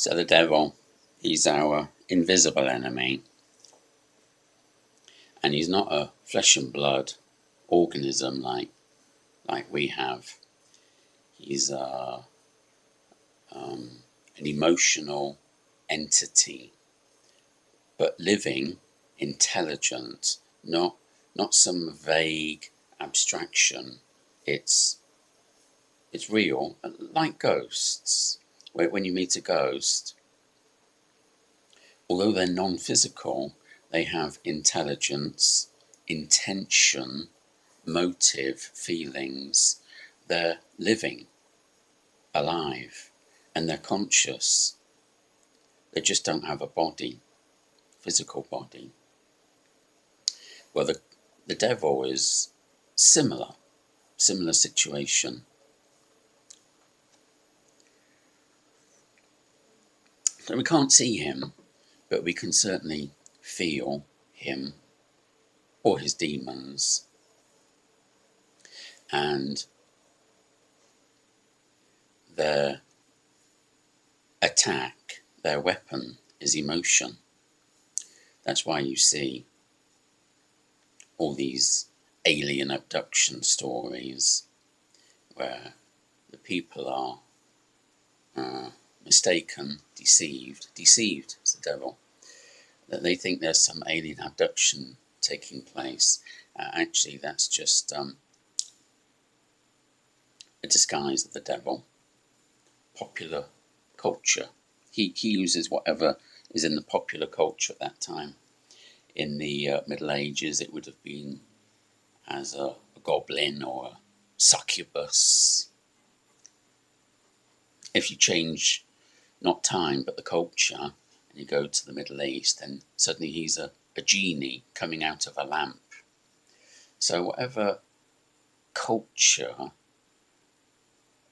So the devil, he's our invisible enemy, and he's not a flesh and blood organism like we have. He's an emotional entity, but living, intelligent, not some vague abstraction. It's real, like ghosts. When you meet a ghost, although they're non-physical, they have intelligence, intention, motive, feelings. They're living, alive, and they're conscious. They just don't have a body, physical body. Well, the devil is similar situation. So we can't see him, but we can certainly feel him or his demons. And their attack, their weapon, is emotion. That's why you see all these alien abduction stories where the people are mistaken, deceived is the devil, that they think there's some alien abduction taking place. Actually, that's just a disguise of the devil. Popular culture. He uses whatever is in the popular culture at that time. In the Middle Ages, it would have been as a goblin or a succubus. If you change not time but the culture and you go to the Middle East, then suddenly he's a genie coming out of a lamp. So whatever culture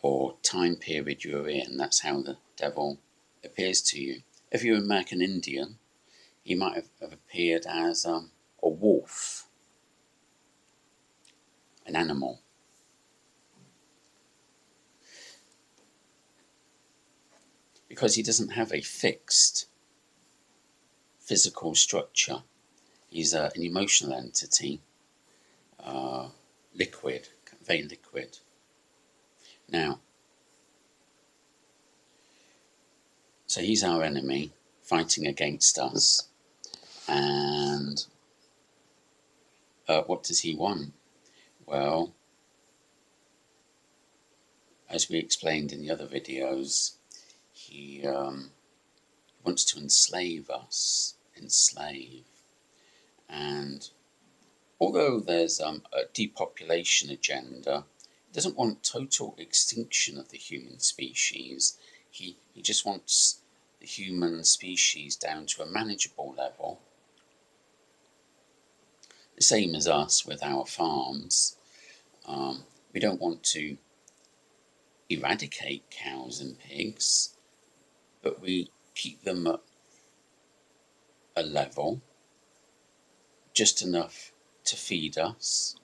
or time period you're in, that's how the devil appears to you. If you're an American Indian, he might have appeared as a wolf, an animal. Because he doesn't have a fixed physical structure. He's an emotional entity, liquid, very liquid. Now, so he's our enemy, fighting against us. And what does he want? Well, as we explained in the other videos, he wants to enslave us, and although there's a depopulation agenda, he doesn't want total extinction of the human species. He just wants the human species down to a manageable level. The same as us with our farms. We don't want to eradicate cows and pigs, but we keep them at a level, just enough to feed us,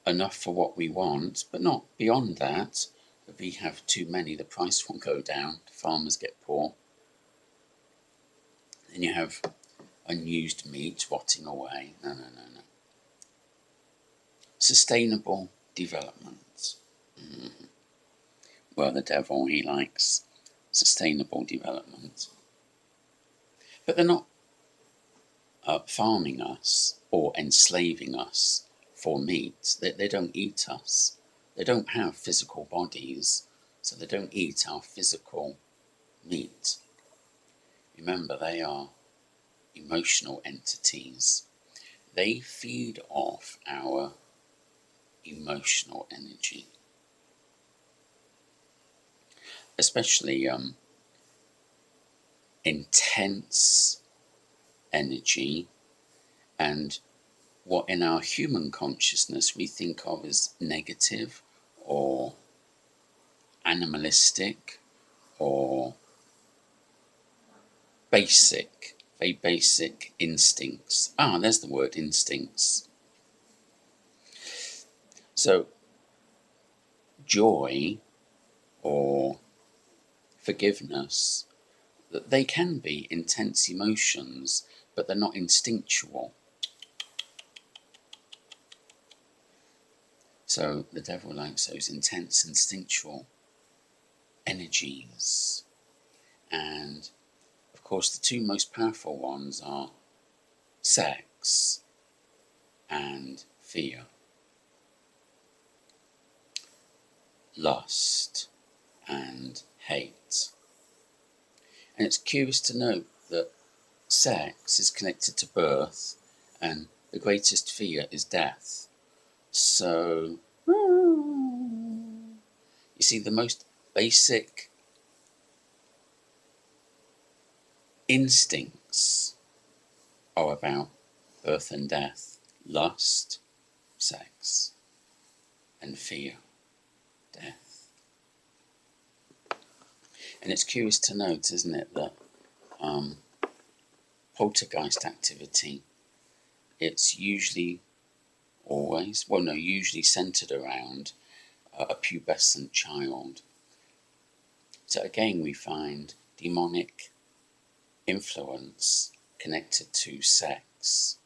enough for what we want, but not beyond that. If we have too many, the price won't go down, farmers get poor. Then you have unused meat rotting away. No. Sustainable development. Well, the devil, he likes sustainable development. But they're not farming us or enslaving us for meat. They don't eat us. They don't have physical bodies, so they don't eat our physical meat. Remember, they are emotional entities. They feed off our emotional energy. Especially intense energy, and what in our human consciousness we think of as negative or animalistic or basic, very basic instincts. There's the word, instincts. So joy or forgiveness, that they can be intense emotions, but they're not instinctual. So the devil likes those intense instinctual energies. And of course the two most powerful ones are sex and fear. Lust and hate. And it's curious to note that sex is connected to birth and the greatest fear is death. So, you see, the most basic instincts are about birth and death, lust, sex, and fear, death. And it's curious to note, isn't it, that poltergeist activity, it's usually centered around a pubescent child. So again, we find demonic influence connected to sex.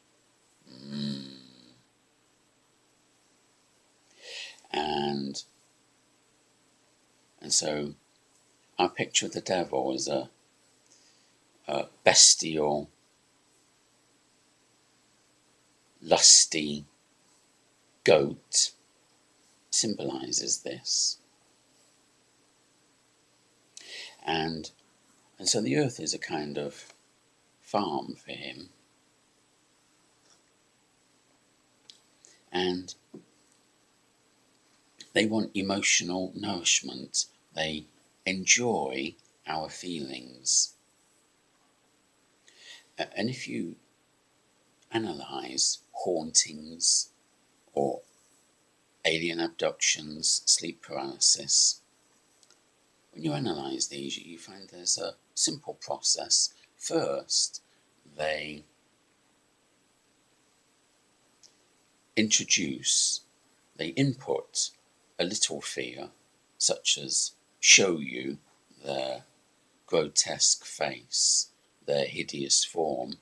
And so I picture the devil as a bestial, lusty goat. Symbolizes this. And so the earth is a kind of farm for him. And they want emotional nourishment. They enjoy our feelings. And if you analyze hauntings or alien abductions, sleep paralysis, when you analyze these, you find there's a simple process. First, they input a little fear, such as show you their grotesque face, their hideous form,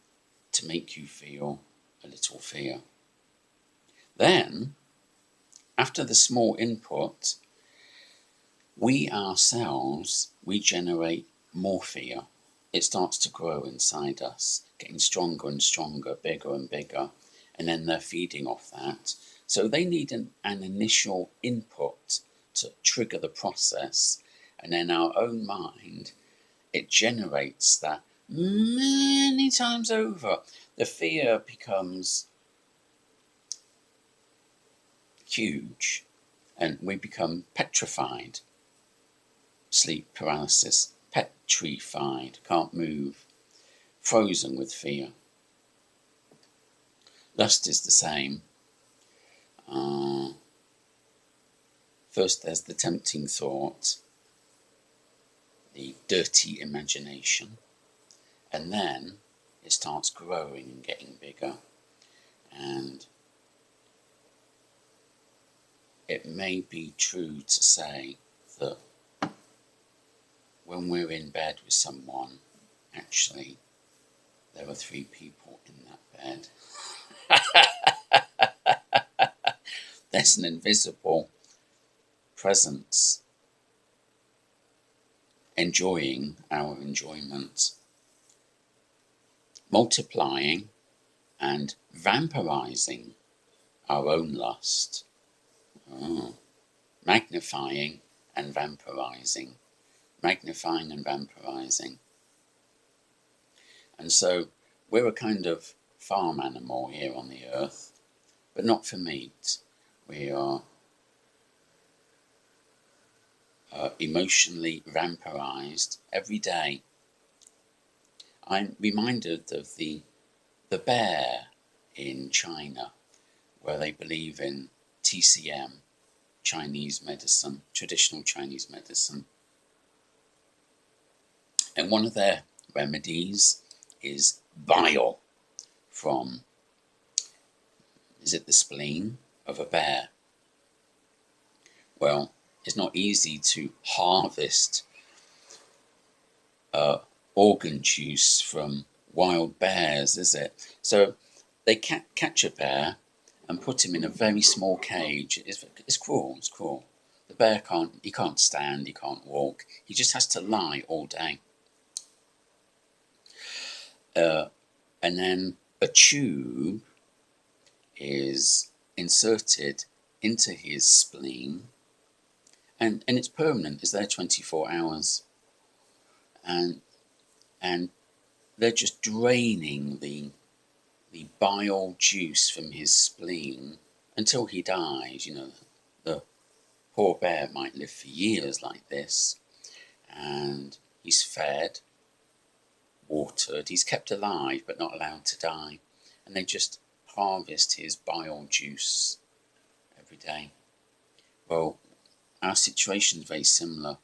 to make you feel a little fear. Then, after the small input, we ourselves, we generate more fear. It starts to grow inside us, getting stronger and stronger, bigger and bigger, and then they're feeding off that. So they need an initial input to trigger the process, and then our own mind, it generates that many times over. The fear becomes huge, and we become petrified. Sleep paralysis, petrified, can't move, frozen with fear. Lust is the same. First there's the tempting thought, the dirty imagination, and then it starts growing and getting bigger. And it may be true to say that when we're in bed with someone, actually, there are 3 people in that bed. There's an invisible presence enjoying our enjoyment, multiplying and vampirizing our own lust, magnifying and vampirizing, magnifying and vampirizing. And so we're a kind of farm animal here on the earth, but not for meat. We are emotionally vampirized every day. I'm reminded of the bear in China, where they believe in TCM, Chinese medicine, traditional Chinese medicine. And one of their remedies is bile from, is it the spleen of a bear? Well, it's not easy to harvest organ juice from wild bears, is it? So they catch a bear and put him in a very small cage. It's cruel. It's cruel. The bear can't stand. He can't walk. He just has to lie all day. And then a tube is inserted into his spleen, and it's permanent. It's there 24 hours, and they're just draining the bile juice from his spleen until he dies. The poor bear might live for years like this, and he's fed, watered, he's kept alive but not allowed to die, and they just harvest his bile juice every day. Well, our situation is very similar.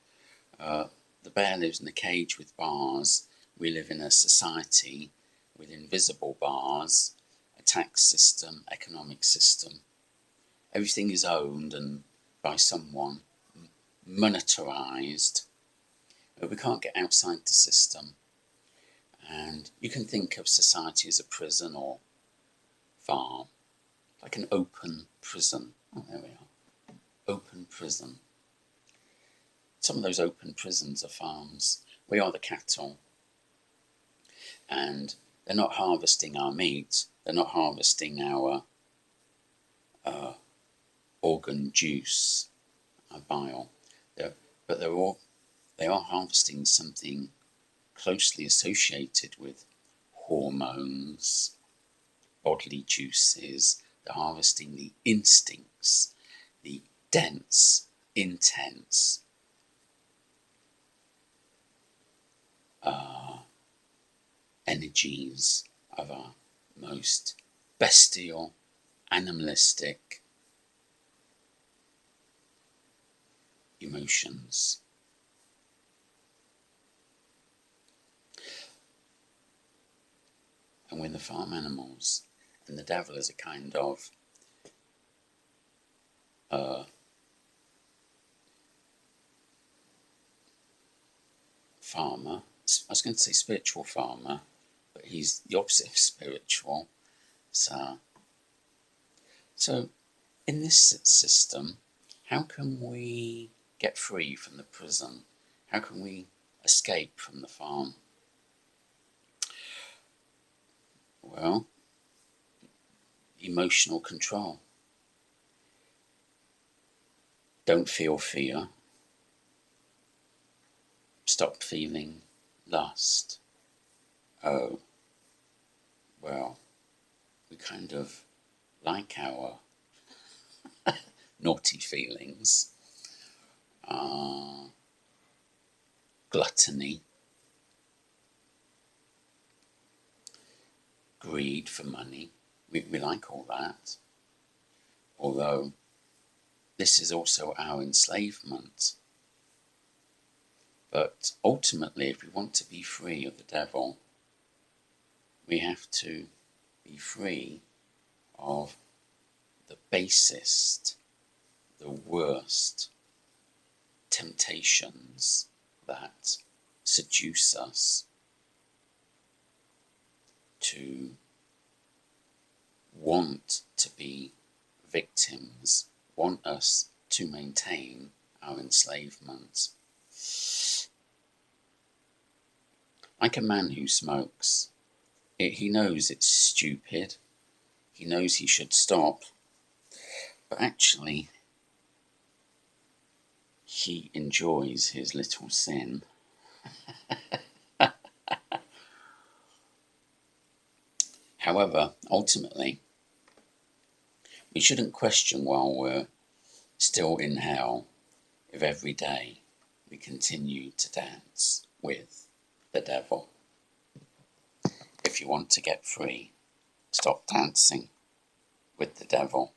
The bear lives in a cage with bars. We live in a society with invisible bars, a tax system, economic system. Everything is owned and by someone, monetarized. But we can't get outside the system. And you can think of society as a prison or farm, like an open prison. Oh, there we are. Open prison. Some of those open prisons are farms. We are the cattle. And they're not harvesting our meat. They're not harvesting our organ juice, our bile. But they are harvesting something closely associated with hormones, bodily juices. They're harvesting the instincts, the dense, intense energies of our most bestial, animalistic emotions. And we're the farm animals, and the devil is a kind of farmer. I was going to say spiritual farmer, but he's the opposite of spiritual. So in this system, how can we get free from the prison? How can we escape from the farm? Well, emotional control. Don't feel fear. Stop feeling lust. Oh, well, we kind of like our naughty feelings. Gluttony. Greed for money. We like all that. Although this is also our enslavement. But ultimately, if we want to be free of the devil, we have to be free of the basest, the worst temptations that seduce us to want to be victims, want us to maintain our enslavement. Like a man who smokes, he knows it's stupid, he knows he should stop, but actually he enjoys his little sin. However, ultimately, we shouldn't question while we're still in hell if every day we continue to dance with the devil. If you want to get free, stop dancing with the devil.